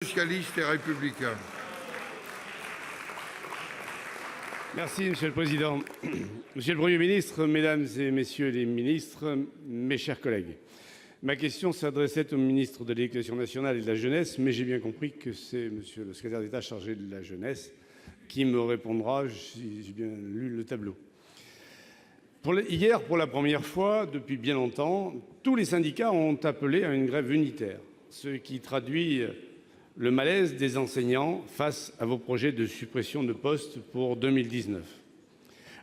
Socialistes et républicains. Merci, Monsieur le Président. Monsieur le Premier ministre, Mesdames et Messieurs les ministres, mes chers collègues, ma question s'adressait au ministre de l'Éducation nationale et de la jeunesse, mais j'ai bien compris que c'est Monsieur le secrétaire d'État chargé de la jeunesse qui me répondra, si j'ai bien lu le tableau. Hier, pour la première fois depuis bien longtemps, tous les syndicats ont appelé à une grève unitaire, ce qui traduit le malaise des enseignants face à vos projets de suppression de postes pour 2019.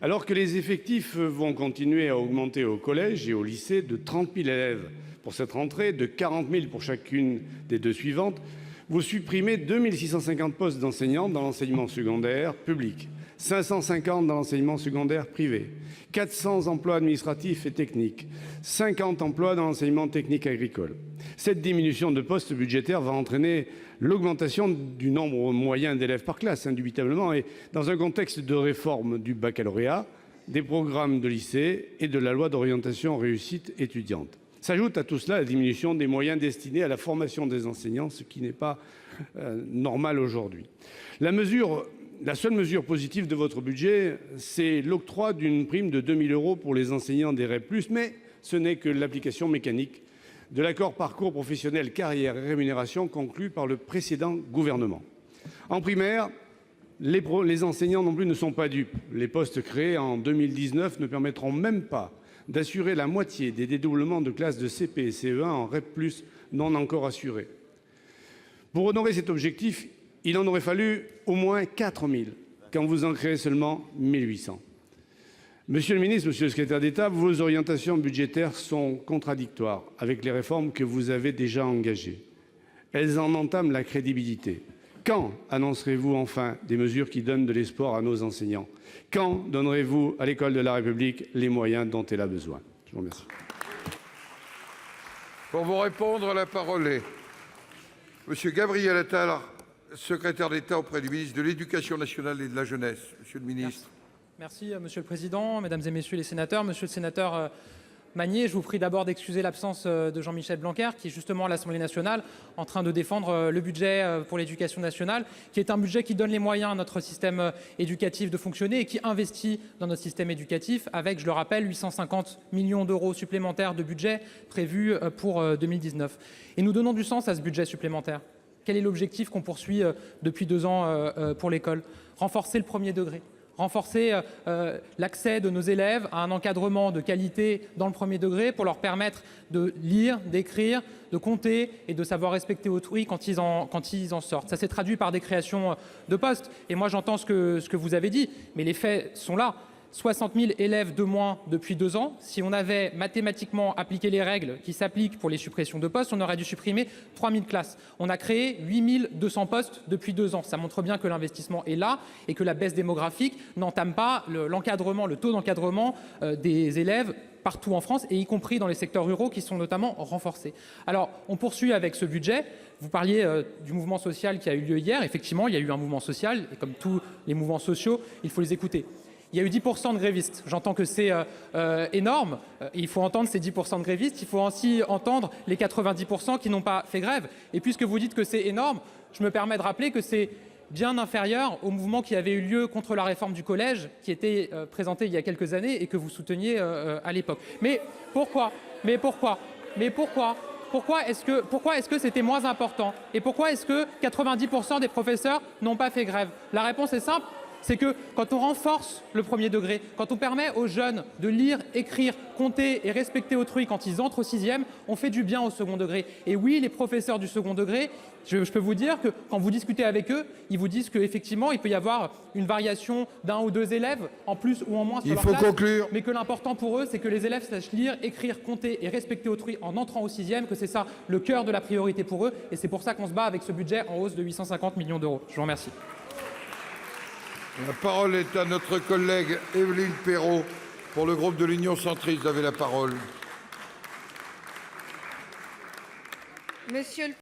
Alors que les effectifs vont continuer à augmenter au collège et au lycée de 30 000 élèves pour cette rentrée, de 40 000 pour chacune des deux suivantes, vous supprimez 2 650 postes d'enseignants dans l'enseignement secondaire public, 550 dans l'enseignement secondaire privé, 400 emplois administratifs et techniques, 50 emplois dans l'enseignement technique agricole. Cette diminution de postes budgétaires va entraîner l'augmentation du nombre moyen d'élèves par classe, indubitablement, et dans un contexte de réforme du baccalauréat, des programmes de lycée et de la loi d'orientation réussite étudiante. S'ajoute à tout cela la diminution des moyens destinés à la formation des enseignants, ce qui n'est pas normal aujourd'hui. La seule mesure positive de votre budget, c'est l'octroi d'une prime de 2 000 € pour les enseignants des REP+, mais ce n'est que l'application mécanique de l'accord parcours professionnel carrière et rémunération conclu par le précédent gouvernement. En primaire, les enseignants non plus ne sont pas dupes. Les postes créés en 2019 ne permettront même pas d'assurer la moitié des dédoublements de classes de CP et CE1 en REP+, non encore assurés. Pour honorer cet objectif, il en aurait fallu au moins 4 000, quand vous en créez seulement 1 800. Monsieur le ministre, monsieur le secrétaire d'État, vos orientations budgétaires sont contradictoires avec les réformes que vous avez déjà engagées. Elles en entament la crédibilité. Quand annoncerez-vous enfin des mesures qui donnent de l'espoir à nos enseignants? Quand donnerez-vous à l'école de la République les moyens dont elle a besoin? Je vous remercie. Pour vous répondre, la parole est Monsieur Gabriel Attal, secrétaire d'État auprès du ministre de l'Éducation nationale et de la jeunesse. Monsieur le ministre. Merci, Monsieur le Président, Mesdames et Messieurs les sénateurs. Monsieur le sénateur Magnier, je vous prie d'abord d'excuser l'absence de Jean-Michel Blanquer, qui est justement à l'Assemblée nationale en train de défendre le budget pour l'éducation nationale, qui est un budget qui donne les moyens à notre système éducatif de fonctionner et qui investit dans notre système éducatif avec, je le rappelle, 850 millions d'euros supplémentaires de budget prévus pour 2019. Et nous donnons du sens à ce budget supplémentaire. Quel est l'objectif qu'on poursuit depuis 2 ans pour l'école? Renforcer le premier degré. Renforcer l'accès de nos élèves à un encadrement de qualité dans le premier degré pour leur permettre de lire, d'écrire, de compter et de savoir respecter autrui quand ils en sortent. Ça s'est traduit par des créations de postes. Et moi, j'entends ce que vous avez dit, mais les faits sont là. 60 000 élèves de moins depuis 2 ans. Si on avait mathématiquement appliqué les règles qui s'appliquent pour les suppressions de postes, on aurait dû supprimer 3 000 classes. On a créé 8 200 postes depuis 2 ans. Ça montre bien que l'investissement est là et que la baisse démographique n'entame pas l'encadrement, le taux d'encadrement des élèves partout en France, et y compris dans les secteurs ruraux qui sont notamment renforcés. Alors, on poursuit avec ce budget. Vous parliez du mouvement social qui a eu lieu hier. Effectivement, il y a eu un mouvement social, et comme tous les mouvements sociaux, il faut les écouter. Il y a eu 10% de grévistes. J'entends que c'est énorme. Il faut entendre ces 10% de grévistes. Il faut aussi entendre les 90% qui n'ont pas fait grève. Et puisque vous dites que c'est énorme, je me permets de rappeler que c'est bien inférieur au mouvement qui avait eu lieu contre la réforme du collège, qui était présenté il y a quelques années et que vous souteniez à l'époque. Mais pourquoi est-ce que c'était moins important? Et pourquoi est-ce que 90% des professeurs n'ont pas fait grève? La réponse est simple. C'est que quand on renforce le premier degré, quand on permet aux jeunes de lire, écrire, compter et respecter autrui quand ils entrent au 6e, on fait du bien au second degré. Et oui, les professeurs du second degré, je peux vous dire que quand vous discutez avec eux, ils vous disent qu'effectivement, il peut y avoir une variation d'1 ou 2 élèves en plus ou en moins sur leur classe. Il faut conclure. Mais que l'important pour eux, c'est que les élèves sachent lire, écrire, compter et respecter autrui en entrant au 6e, que c'est ça le cœur de la priorité pour eux. Et c'est pour ça qu'on se bat avec ce budget en hausse de 850 millions d'euros. Je vous remercie. La parole est à notre collègue Évelyne Perrot pour le groupe de l'Union centriste. Vous avez la parole. Monsieur le